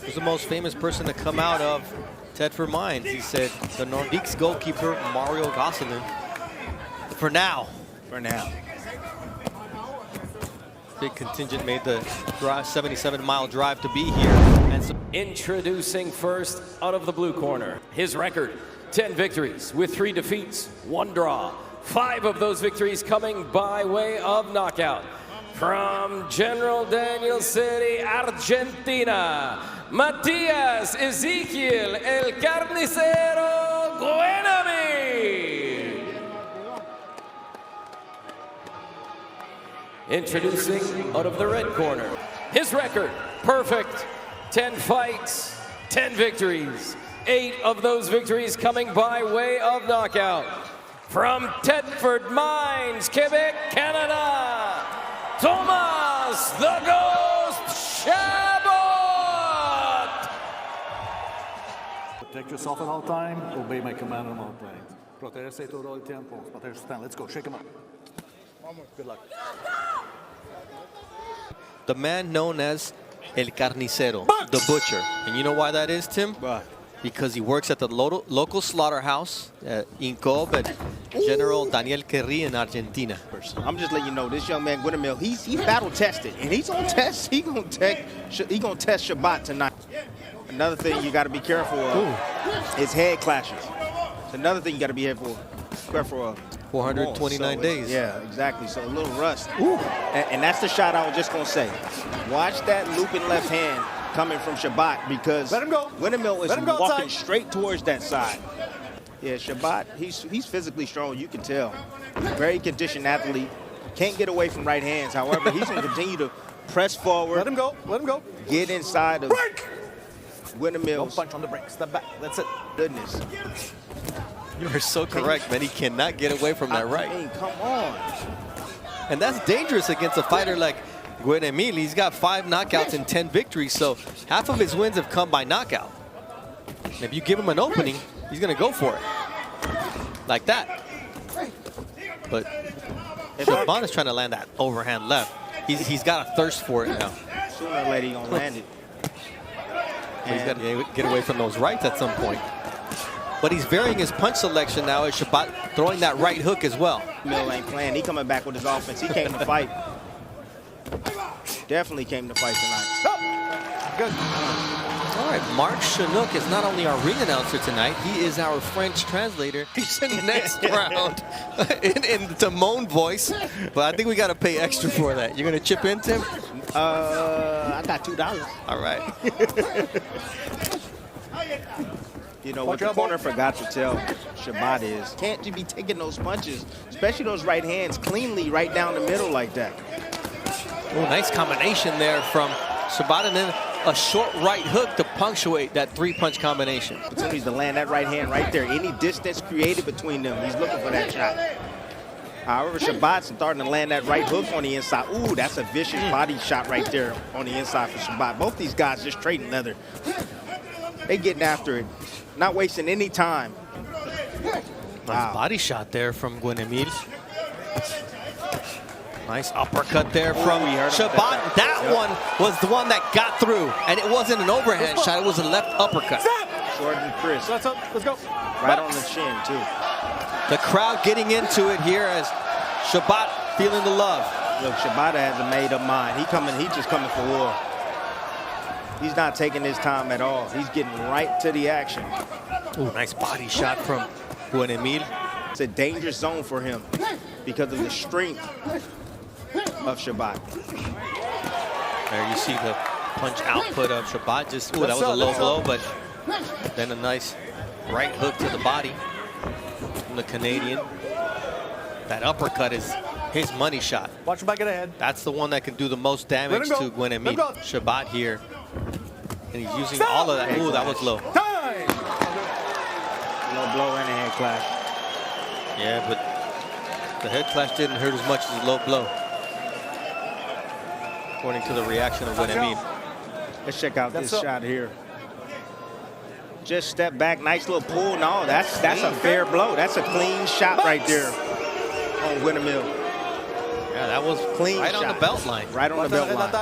Who's the most famous person to come out of Thetford Mines? He said the Nordiques goalkeeper Mario Gosselin. For now. For now. Big contingent made the 77-mile drive to be here. And so introducing first out of the blue corner, his record 10 victories with 3 defeats, 1 draw. 5 of those victories coming by way of knockout. From General Daniel City, Argentina, Matias Ezequiel El Carnicero Guenemil. Introducing out of the red corner, his record, perfect, 10 fights, 10 victories, 8 of those victories coming by way of knockout. From Thetford Mines, Quebec, Canada, Thomas the Ghost Chabot! Protect yourself at all time, obey my command at all times. Protegerse todo el tiempo. Protect stand. Let's go, shake him up. Good luck. the man known as El Carnicero, the butcher. And you know why that is, Tim? Why? Because he works at the local slaughterhouse in Cobb at General Daniel Querri in Argentina. I'm just letting you know, this young man Guenemil, he's battle tested, and he's on test. He gonna test Chabot tonight. Another thing you got to be careful of is head clashes. It's another thing you got to be careful of. 429 days. Yeah, exactly. So a little rust. And that's the shot I was just gonna say. Watch that looping left hand coming from Chabot, because let him go. Guenemil is walking straight towards that side. Yeah, Chabot, he's physically strong, you can tell. Very conditioned athlete. Can't get away from right hands. However, he's going to continue to press forward. Let him go. Let him go. Get inside of Guenemil's. Don't punch on the break. Step back. That's it. Goodness. You are so correct, man. He cannot get away from that right. I mean, come on. And that's dangerous against a fighter like Guenemil. He's got 5 knockouts and 10 victories, so half of his wins have come by knockout. And if you give him an opening, he's going to go for it. Like that. But Chabot is trying to land that overhand left. He's got a thirst for it now. Sooner or later, he's going to land it. But he's got to get away from those rights at some point. But he's varying his punch selection now as Chabot throwing that right hook as well. Mill ain't playing. He coming back with his offense. He came to fight. Definitely came to fight tonight. Good. All right, Mark Chinook is not only our ring announcer tonight, he is our French translator. He's in the next round in Timon voice, but I think we got to pay extra for that. You're going to chip in, Tim? I got $2. All right. You know, what the corner forgot to tell Chabot is, can't you be taking those punches, especially those right hands, cleanly right down the middle like that. Oh, nice combination there from Chabot, and then a short right hook to punctuate that 3-punch combination. Opportunities to land that right hand right there. Any distance created between them, he's looking for that shot. However, Chabot's starting to land that right hook on the inside. Ooh, that's a vicious body shot right there on the inside for Chabot. Both these guys just trading leather. They getting after it, not wasting any time. Nice body shot there from Guenemil. Nice uppercut there from Chabot. That one was the one that got through, and it wasn't an overhand shot, it was a left uppercut. Short and crisp. Let's go. Right on the chin, too. The crowd getting into it here as Chabot feeling the love. Look, Chabot has a made-up mind. He's just coming for war. He's not taking his time at all. He's getting right to the action. Ooh, nice body shot from Guenemil. It's a dangerous zone for him because of the strength of Chabot. There you see the punch output of Chabot. Just, ooh, that was a low blow, but then a nice right hook to the body from the Canadian. That uppercut is his money shot. Watch him back of the head. That's the one that can do the most damage to Guenemil. Chabot here. And he's using all of that. Ooh, that was low. Time! Low blow and a head clash. Yeah, but the head clash didn't hurt as much as the low blow, according to the reaction of Guenemil. Let's check out this shot here. Just step back, nice little pull. No, that's a fair blow. That's a clean shot right there on Guenemil. Yeah, that was Clean right shot. on the belt line. Right on the belt line.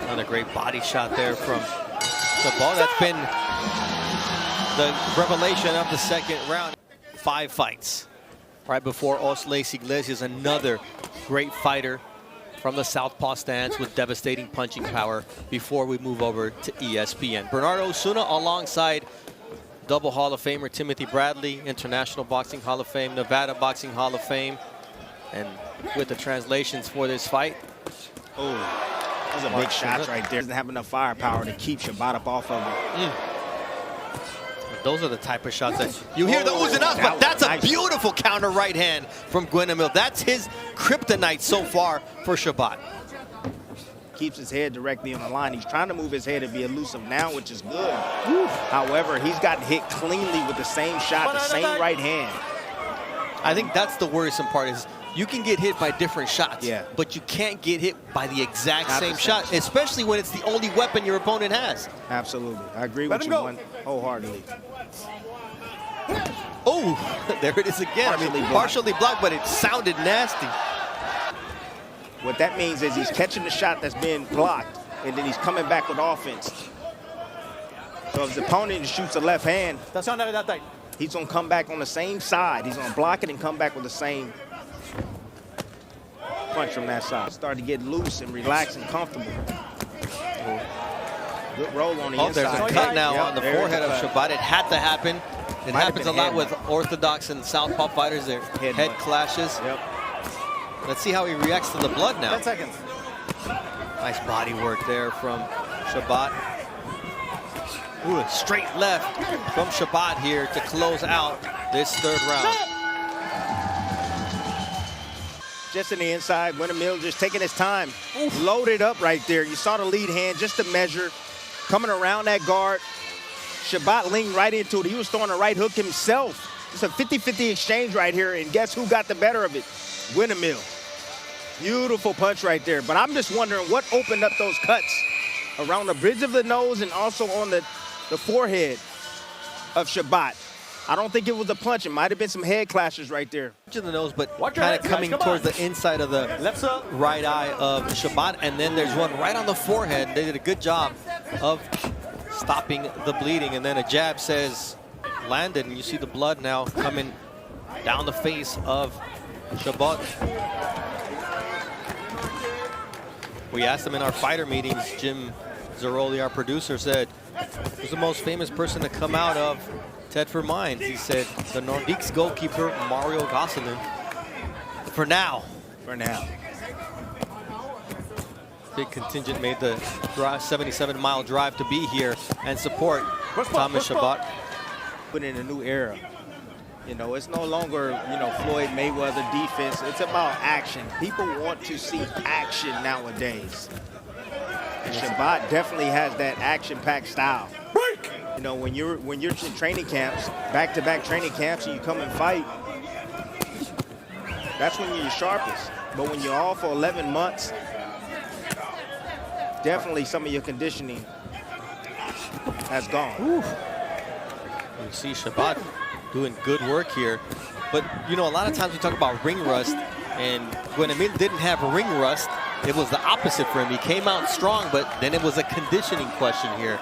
Another great body shot there from Chabot. That's been the revelation of the second round. 5 fights right before Osleis Iglesias, another great fighter from the southpaw stance with devastating punching power before we move over to ESPN. Bernardo Osuna alongside double Hall of Famer Timothy Bradley, International Boxing Hall of Fame, Nevada Boxing Hall of Fame. And with the translations for this fight. Oh, those are big shots right there. Doesn't have enough firepower to keep Chabot up off of him. Those are the type of shots that you hear the oohs and ahs, but that's a beautiful counter right hand from Guenemil. That's his kryptonite so far for Chabot. Keeps his head directly on the line. He's trying to move his head and be elusive now, which is good. However, he's gotten hit cleanly with the same shot, the same right hand. I think that's the worrisome part is you can get hit by different shots, but you can't get hit by the exact same shot, especially when it's the only weapon your opponent has. Absolutely. I agree with you wholeheartedly. Oh, there it is again. Partially blocked, but it sounded nasty. What that means is he's catching the shot that's being blocked, and then he's coming back with offense. So if his opponent shoots a left hand, he's going to come back on the same side. He's going to block it and come back with the same punch from that side. Start to get loose and relax and comfortable. Good roll on the inside. There's a cut now on the forehead of Chabot. It had to happen. It happens a lot with orthodox and southpaw fighters. Their head clashes. Let's see how he reacts to the blood now. 10 seconds. Nice body work there from Chabot. Ooh, a straight left from Chabot here to close out this third round. Just in the inside, Guenemil just taking his time. Loaded up right there. You saw the lead hand just to measure. Coming around that guard. Chabot leaned right into it. He was throwing a right hook himself. It's a 50-50 exchange right here, and guess who got the better of it? Guenemil. Beautiful punch right there. But I'm just wondering what opened up those cuts around the bridge of the nose and also on the forehead of Chabot. I don't think it was a punch. It might have been some head clashes right there. In the nose, but kind of coming towards the inside of the right eye of Chabot, and then there's one right on the forehead. They did a good job of stopping the bleeding, and then a jab says landed, and you see the blood now coming down the face of Chabot. We asked him in our fighter meetings. Jim Zaroli, our producer, said, who's the most famous person to come out of Thetford Mines? He said, the Nordiques goalkeeper, Mario Gosselin. For now. For now. Big contingent made the 77-mile drive to be here and support Thomas Chabot. Put in a new era. You know, it's no longer, you know, Floyd Mayweather defense. It's about action. People want to see action nowadays. And Chabot definitely has that action-packed style. You know, when you're in training camps, back-to-back training camps, and you come and fight, that's when you're your sharpest. But when you're off for 11 months, definitely some of your conditioning has gone. You see Chabot doing good work here. But, you know, a lot of times we talk about ring rust, and Guenemil didn't have ring rust. It was the opposite for him. He came out strong, but then it was a conditioning question here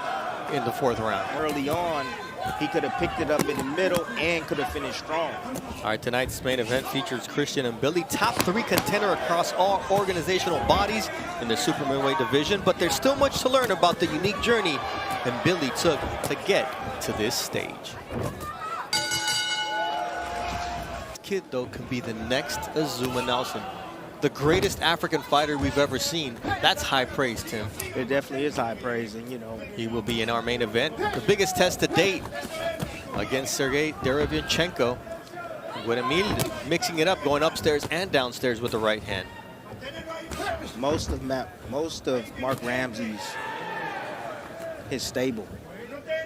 in the fourth round. Early on, he could have picked it up in the middle and could have finished strong. All right, tonight's main event features Christian and Billy, top 3 contender across all organizational bodies in the super midweight division, but there's still much to learn about the unique journey that Billy took to get to this stage. Kid, though, can be the next Azuma Nelson. The greatest African fighter we've ever seen. That's high praise, Tim. It definitely is high praise, and you know. He will be in our main event. The biggest test to date against Sergey Derevyanchenko. Guenemil mixing it up, going upstairs and downstairs with the right hand. Most of Mark Ramsey's his stable.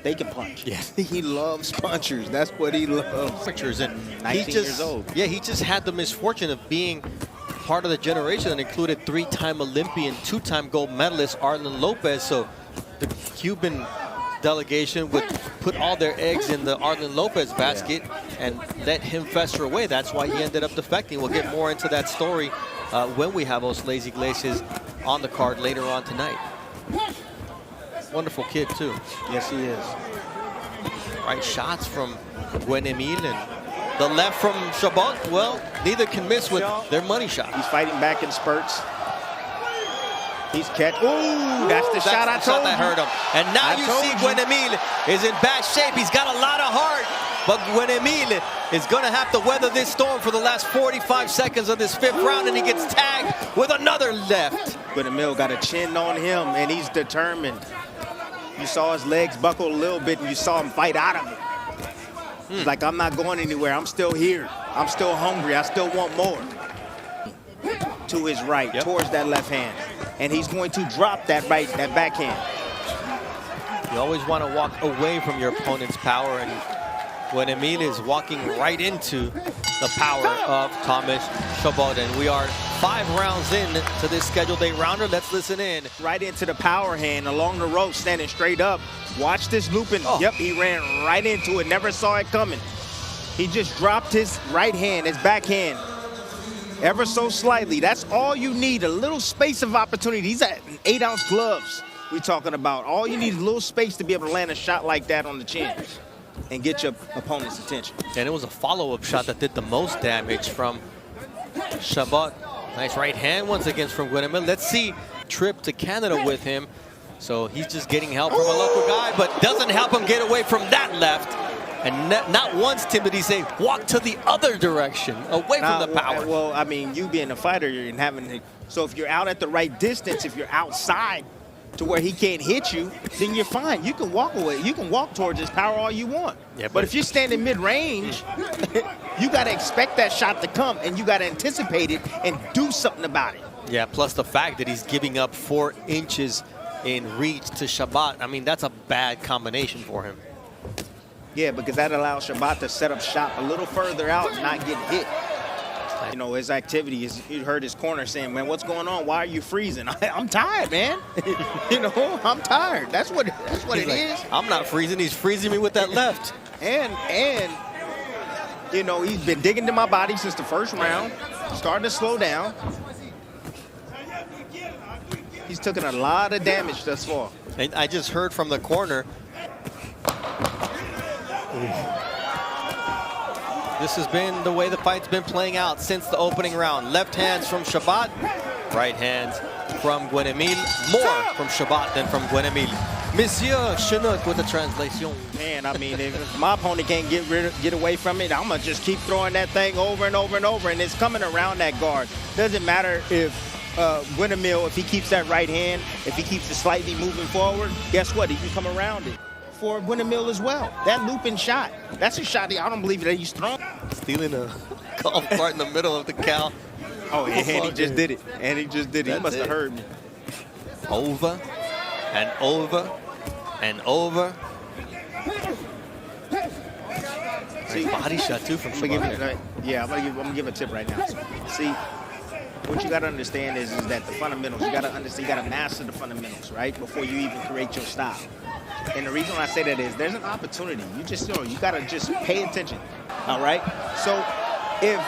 They can punch. Yes. He loves punchers. That's what he loves. Punchers, and 19 years old. Yeah, he just had the misfortune of being part of the generation that included 3-time Olympian, 2-time gold medalist Arlen Lopez. So the Cuban delegation would put all their eggs in the Arlen Lopez basket and let him fester away. That's why he ended up defecting. We'll get more into that story when we have Osleis Iglesias on the card later on tonight. Wonderful kid, too. Yes, he is. Right shots from Guenemil and the left from Chabot. Well, neither can miss with their money shot. He's fighting back in spurts. He's catch. Ooh, that's the shot I told you. That hurt him. And now you see Guenemil is in bad shape. He's got a lot of heart, but Guenemil is going to have to weather this storm for the last 45 seconds of this 5th round, and he gets tagged with another left. Guenemil got a chin on him, and he's determined. You saw his legs buckle a little bit, and you saw him fight out of it. He's like, I'm not going anywhere. I'm still here. I'm still hungry. I still want more. To his right, towards that left hand. And he's going to drop that backhand. You always want to walk away from your opponent's power, and Guenemil is walking right into the power of Thomas Chabot. And we are 5 rounds in to this scheduled 8-rounder. Let's listen in. Right into the power hand along the rope, standing straight up. Watch this looping. Yep, he ran right into it. Never saw it coming. He just dropped his right hand, his backhand, ever so slightly. That's all you need, a little space of opportunity. He's at 8-ounce gloves we're talking about. All you need is a little space to be able to land a shot like that on the chin and get your opponent's attention. And it was a follow-up shot that did the most damage from Chabot. Nice right hand once again from Guenemil. Let's see trip to Canada with him. So he's just getting help from a local guy, but doesn't help him get away from that left. And not once, Tim, did he say, walk to the other direction, away from the power. Well, I mean, you being a fighter, you're having, so if you're out at the right distance, if you're outside to where he can't hit you, then you're fine. You can walk away. You can walk towards his power all you want. Yeah, but if you're standing mid-range, you got to expect that shot to come, and you got to anticipate it and do something about it. Yeah, plus the fact that he's giving up 4 inches in reach to Chabot. I mean, that's a bad combination for him. Yeah, because that allows Chabot to set up shop a little further out and not get hit. You know, his activity is, you heard his corner saying, man, what's going on? Why are you freezing? I'm tired, man. You know, I'm tired. That's what it is. I'm not freezing. He's freezing me with that left. And you know, he's been digging to my body since the 1st round. Starting to slow down. He's taken a lot of damage thus far. And I just heard from the corner. This has been the way the fight's been playing out since the opening round. Left hands from Chabot, right hands from Guenemil. More from Chabot than from Guenemil. Monsieur Chinook with the translation. Man, I mean, if my opponent can't get away from it, I'm going to just keep throwing that thing over and over and over, and it's coming around that guard. Doesn't matter if Guenemil, if he keeps that right hand, if he keeps it slightly moving forward, guess what? He can come around it. For Guenemil as well. That looping shot, that's a shot I don't believe that he's thrown. Stealing a golf cart in the middle of the cow. Oh, and he just did it. And he just did it. He must have heard me. Over and over and over. See, body shot too from Chabot. Yeah, I'm gonna give a tip right now. See, what you gotta understand is that the fundamentals, you gotta understand, you gotta master the fundamentals, right? Before you even create your style. And the reason I say that is there's an opportunity. You gotta just pay attention. All right? So if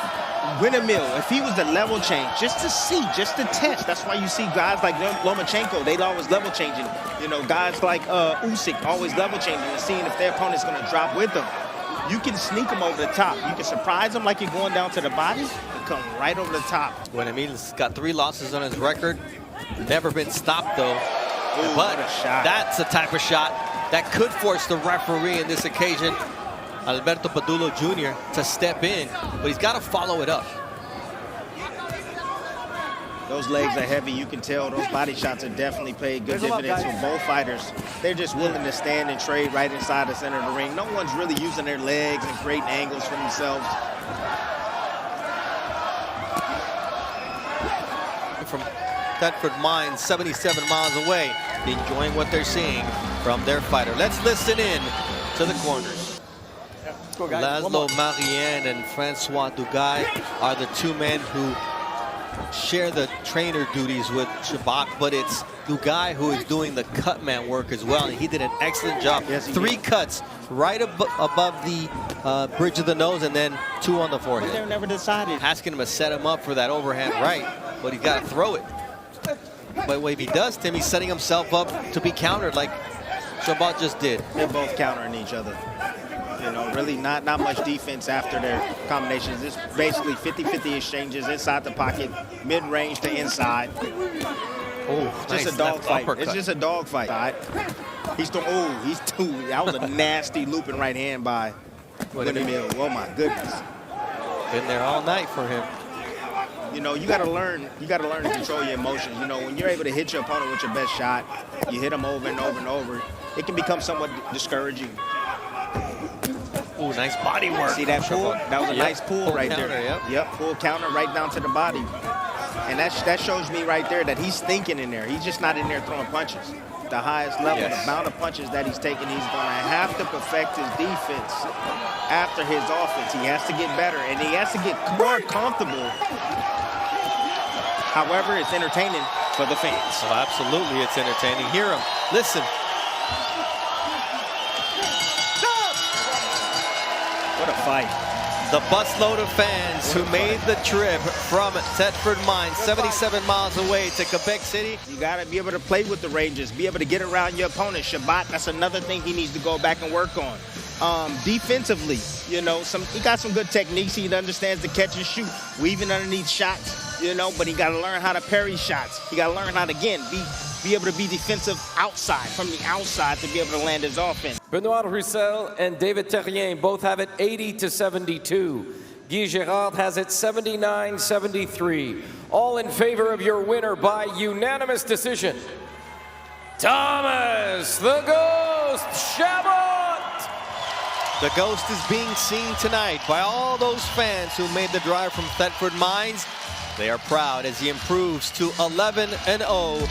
Guenemil, if he was the level change, just to see, just to test, that's why you see guys like Lomachenko, they'd always level changing. You know, guys like Usyk always level changing and seeing if their opponent's gonna drop with them. You can sneak them over the top. You can surprise them like you're going down to the body and come right over the top. Guenemil's got 3 losses on his record. Never been stopped though. Ooh, but what a shot. That's the type of shot that could force the referee in this occasion, Alberto Padullo Jr., to step in, but he's got to follow it up. Those legs are heavy. You can tell those body shots have definitely paid good dividends for both fighters. They're just willing to stand and trade right inside the center of the ring. No one's really using their legs and creating angles for themselves. From Thetford Mines, 77 miles away, enjoying what they're seeing from their fighter. Let's listen in to the corners. Laszlo Marianne and Francois Duguay are the 2 men who share the trainer duties with Chabot, but it's Duguay who is doing the cut man work as well, and he did an excellent job. Yes, 3 cuts right above the bridge of the nose, and then 2 on the forehead. But they're never decided. Asking him to set him up for that overhand right, but he's got to throw it. But if he does, Tim, he's setting himself up to be countered like Chabot just did. They're both countering each other. You know, really not much defense after their combinations. It's basically 50-50 exchanges inside the pocket, mid-range to inside. Oh, Just nice a dogfight. uppercut. It's just a dogfight. That was a nasty looping right hand by Guenemil. Oh my goodness. Been there all night for him. You know, you got to learn to control your emotions. You know, when you're able to hit your opponent with your best shot, you hit them over and over and over, it can become somewhat discouraging. Ooh, nice body work. See that pull? That was a nice pull right counter, there. Yep. Pull counter right down to the body. And that shows me right there that he's thinking in there. He's just not in there throwing punches. The highest level, the amount of punches that he's taking, he's going to have to perfect his defense after his offense. He has to get better, and he has to get more comfortable. However, it's entertaining for the fans. Oh, absolutely, it's entertaining. Hear him. Listen. What a fight. The busload of fans who made the trip from Thetford Mines, 77 miles away to Quebec City. You got to be able to play with the ranges, be able to get around your opponent. Chabot, that's another thing he needs to go back and work on. Defensively, you know, he got some good techniques. He understands the catch and shoot, weaving underneath shots, you know, but he got to learn how to parry shots. He got to learn how to, again, be able to be defensive outside, from the outside, to be able to land his offense. Benoit Roussel and David Terrien both have it 80-72. Guy Girard has it 79-73. All in favor of your winner by unanimous decision, Thomas the Ghost Chabot. The Ghost is being seen tonight by all those fans who made the drive from Thetford Mines. They are proud as he improves to 11-0.